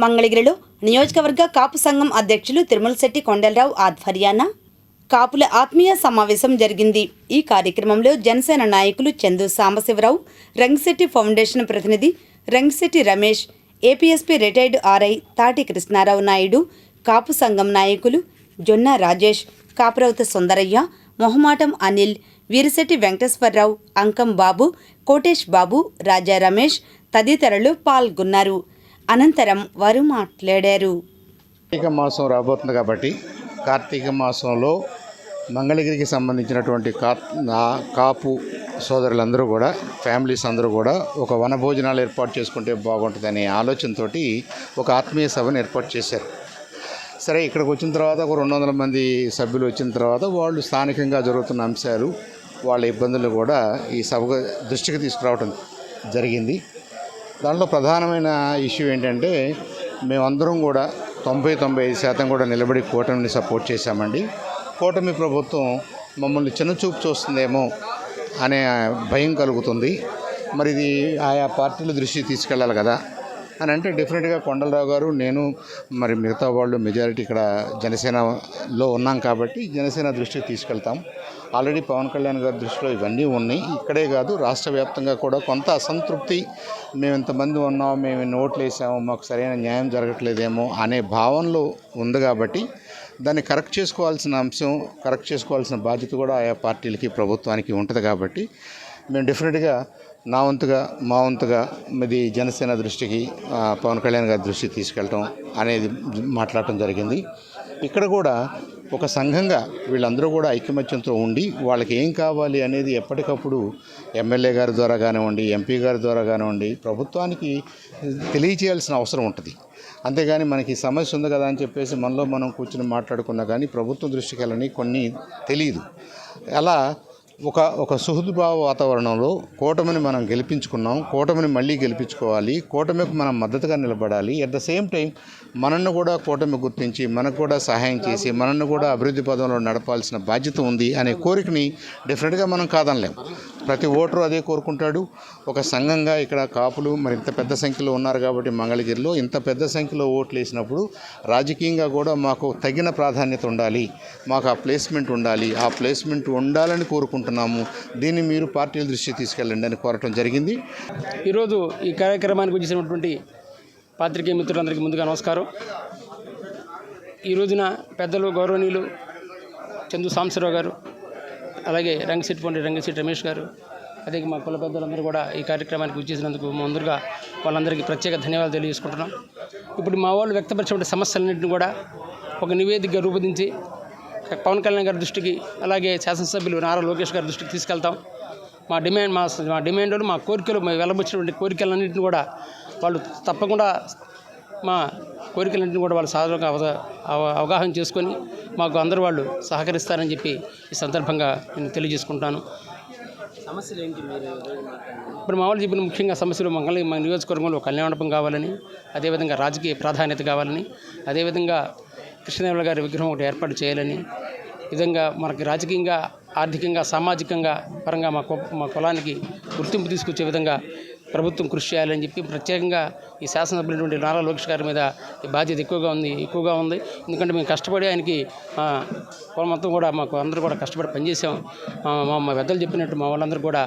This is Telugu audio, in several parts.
మంగళగిరిలో నియోజకవర్గ కాపు సంఘం అధ్యక్షులు తిరుమలశెట్టి కొండలరావు ఆధ్వర్యాన కాపుల ఆత్మీయ సమావేశం జరిగింది. ఈ కార్యక్రమంలో జనసేన నాయకులు చందు సాంబశివరావు, రంగశెట్టి ఫౌండేషన్ ప్రతినిధి Rangasetti Ramesh, APSP retired RI తాటి కృష్ణారావు నాయుడు, కాపు సంఘం నాయకులు జొన్న రాజేష్, కాపురవత సుందరయ్య, మొహమాటం అనిల్, వీరిశెట్టి వెంకటేశ్వరరావు, అంకం బాబు, కోటేష్ బాబు, రాజా రమేష్ తదితరులు పాల్గొన్నారు. అనంతరం వారు మాట్లాడారు. కార్తీక మాసం రాబోతుంది కాబట్టి కార్తీక మాసంలో మంగళగిరికి సంబంధించినటువంటి కాపు సోదరులందరూ కూడా, ఫ్యామిలీస్ అందరూ కూడా ఒక వనభోజనాలు ఏర్పాటు చేసుకుంటే బాగుంటుందనే ఆలోచనతో ఒక ఆత్మీయ సభను ఏర్పాటు చేశారు. సరే, ఇక్కడికి వచ్చిన తర్వాత ఒక 200 మంది సభ్యులు వచ్చిన తర్వాత వాళ్ళు స్థానికంగా జరుగుతున్న అంశాలు, వాళ్ళ ఇబ్బందులు కూడా ఈ సభ దృష్టికి తీసుకురావడం జరిగింది. దాంట్లో ప్రధానమైన ఇష్యూ ఏంటంటే, మేమందరం కూడా 90-95% కూడా నిలబడి కూటమిని సపోర్ట్ చేశామండి. కూటమి ప్రభుత్వం మమ్మల్ని చిన్నచూపు చూస్తుందేమో అనే భయం కలుగుతుంది. మరి ఇది ఆయా పార్టీల దృష్టికి తీసుకెళ్ళాలి కదా అని అంటే, డెఫినెట్గా కొండలరావు గారు, నేను, మరి మిగతా వాళ్ళు మెజారిటీ ఇక్కడ జనసేనలో ఉన్నాం కాబట్టి జనసేన దృష్టికి తీసుకెళ్తాం. ఆల్రెడీ పవన్ కళ్యాణ్ గారి దృష్టిలో ఇవన్నీ ఉన్నాయి. ఇక్కడే కాదు, రాష్ట్ర వ్యాప్తంగా కూడా కొంత అసంతృప్తి, మేము ఇంతమంది ఉన్నాము, మేము ఓట్లు వేసాము, మాకు సరైన న్యాయం జరగట్లేదేమో అనే భావనలో ఉంది. కాబట్టి దాన్ని కరెక్ట్ చేసుకోవాల్సిన బాధ్యత కూడా ఆయా పార్టీలకి, ప్రభుత్వానికి ఉంటుంది. కాబట్టి మేము డెఫినెట్గా మా వంతుగా ఇది జనసేన దృష్టికి, పవన్ కళ్యాణ్ గారి దృష్టికి తీసుకెళ్ళటం అనేది మాట్లాడటం జరిగింది. ఇక్కడ కూడా ఒక సంఘంగా వీళ్ళందరూ కూడా ఐకమత్యంతో ఉండి వాళ్ళకి ఏం కావాలి అనేది ఎప్పటికప్పుడు ఎమ్మెల్యే గారి ద్వారా కానివ్వండి, ఎంపీ గారి ద్వారా కానివ్వండి, ప్రభుత్వానికి తెలియచేయాల్సిన అవసరం ఉంటుంది. అంతేగాని మనకి సమస్య ఉంది కదా అని చెప్పేసి మనలో మనం కూర్చొని మాట్లాడుకున్నా కానీ ప్రభుత్వం దృష్టికి వెళ్ళని కొన్ని తెలియదు. అలా ఒక సుహృద్భావ వాతావరణంలో కూటమిని మనం గెలిపించుకున్నాం, కూటమిని మళ్ళీ గెలిపించుకోవాలి, కూటమికి మనం మద్దతుగా నిలబడాలి. అట్ ద సేమ్ టైం మనల్ని కూడా కూటమి గుర్తించి మనకు కూడా సహాయం చేసి మనల్ని కూడా అభివృద్ధి పదంలో నడపాల్సిన బాధ్యత ఉంది అనే కోరికని డెఫినెట్గా మనం కాదనలేం. ప్రతి ఓటరు అదే కోరుకుంటాడు. ఒక సంఘంగా ఇక్కడ కాపులు మరి ఇంత పెద్ద సంఖ్యలో ఉన్నారు కాబట్టి మంగళగిరిలో ఇంత పెద్ద సంఖ్యలో ఓట్లు వేసినప్పుడు రాజకీయంగా కూడా మాకు తగిన ప్రాధాన్యత ఉండాలి, మాకు ఆ ప్లేస్మెంట్ ఉండాలి, ఆ ప్లేస్మెంట్ ఉండాలని కోరుకుంటున్నాము. దీన్ని మీరు పార్టీల దృష్టికి తీసుకెళ్ళండి అని కోరటం జరిగింది. ఈరోజు ఈ కార్యక్రమానికి వచ్చేసినటువంటి పాత్రికేయ మిత్రులందరికీ ముందుగా నమస్కారం. ఈ రోజున పెద్దలు గౌరవనీయులు చందు సాంబశివరావు గారు, అలాగే రంగశెట్టి రమేష్ గారు, అదే మా కుల పెద్దలందరూ కూడా ఈ కార్యక్రమానికి వచ్చేసినందుకు ముందుగా వాళ్ళందరికీ ప్రత్యేక ధన్యవాదాలు తెలియజేసుకుంటున్నాం. ఇప్పుడు మా వాళ్ళు వ్యక్తపరిచిన సమస్యలన్నింటినీ కూడా ఒక నివేదికగా రూపొందించి పవన్ కళ్యాణ్ గారి దృష్టికి, అలాగే శాసనసభ్యులు నారా లోకేష్ గారి దృష్టికి తీసుకెళ్తాం. మా డిమాండ్లు, మా కోరికలు, మా వెళ్ళబొచ్చినటువంటి కోరికలన్నింటినీ కూడా వాళ్ళు తప్పకుండా, మా కోరికలన్నింటినీ కూడా వాళ్ళు సాధారణంగా అవగాహన చేసుకొని మాకు అందరూ వాళ్ళు సహకరిస్తారని చెప్పి ఈ సందర్భంగా నేను తెలియజేసుకుంటాను. సమస్యలు ఏంటి ఇప్పుడు మా వాళ్ళు చెప్పిన ముఖ్యంగా సమస్యలు మా నియోజకవర్గంలో కళ్యాణ మండపం కావాలని, అదేవిధంగా రాజకీయ ప్రాధాన్యత కావాలని, అదేవిధంగా కృష్ణదేవరాయల గారి విగ్రహం ఒకటి ఏర్పాటు చేయాలని, విధంగా మనకి రాజకీయంగా, ఆర్థికంగా, సామాజికంగా పరంగా మా కులానికి గుర్తింపు తీసుకొచ్చే విధంగా ప్రభుత్వం కృషి చేయాలని చెప్పి ప్రత్యేకంగా ఈ శాసనసభ్యులైనటువంటి నారా లోకేష్ గారి మీద ఈ బాధ్యత ఎక్కువగా ఉంది. ఎందుకంటే మేము కష్టపడి ఆయనకి కులం మొత్తం కూడా మాకు అందరూ కూడా కష్టపడి పనిచేసాం. మా పెద్దలు చెప్పినట్టు మా వాళ్ళందరూ కూడా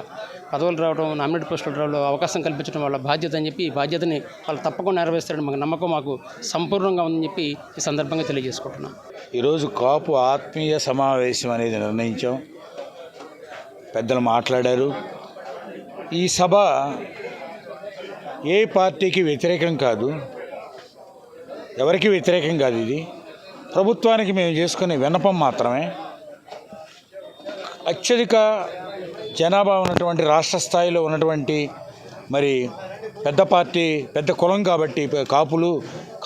పదవులు రావడం, నామినేట్ పోస్టులు రావడం, అవకాశం కల్పించడం వాళ్ళ బాధ్యత అని చెప్పి, ఈ బాధ్యతని వాళ్ళు తప్పకుండా నెరవేరుస్తారని మాకు నమ్మకం మాకు సంపూర్ణంగా ఉందని చెప్పి ఈ సందర్భంగా తెలియజేసుకుంటున్నాం. ఈరోజు కాపు ఆత్మీయ సమావేశం అనేది నిర్ణయించాం. పెద్దలు మాట్లాడారు. ఈ సభ ఏ పార్టీకి వ్యతిరేకం కాదు, ఎవరికి వ్యతిరేకం కాదు. ఇది ప్రభుత్వానికి మేము చేసుకునే విన్నపం మాత్రమే. అత్యధిక జనాభా ఉన్నటువంటి రాష్ట్ర స్థాయిలో ఉన్నటువంటి మరి పెద్ద పార్టీ, పెద్ద కులం కాబట్టి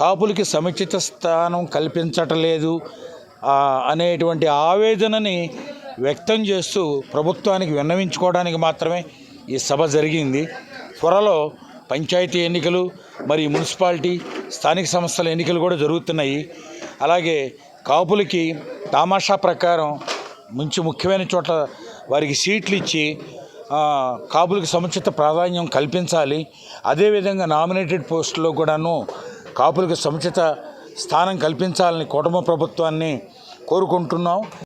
కాపులకి సముచిత స్థానం కల్పించటలేదు అనేటువంటి ఆవేదనని వ్యక్తం చేస్తూ ప్రభుత్వానికి విన్నవించుకోవడానికి మాత్రమే ఈ సభ జరిగింది. త్వరలో పంచాయతీ ఎన్నికలు, మరి మున్సిపాలిటీ, స్థానిక సంస్థల ఎన్నికలు కూడా జరుగుతున్నాయి. అలాగే కాపులకి తామాషా ప్రకారం మంచి ముఖ్యమైన చోట్ల వారికి సీట్లు ఇచ్చి కాపులకు సముచిత ప్రాధాన్యం కల్పించాలి. అదేవిధంగా నామినేటెడ్ పోస్టుల్లో కూడాను కాపులకు సముచిత స్థానం కల్పించాలని కుటుంబ ప్రభుత్వాన్ని కోరుకుంటున్నాం.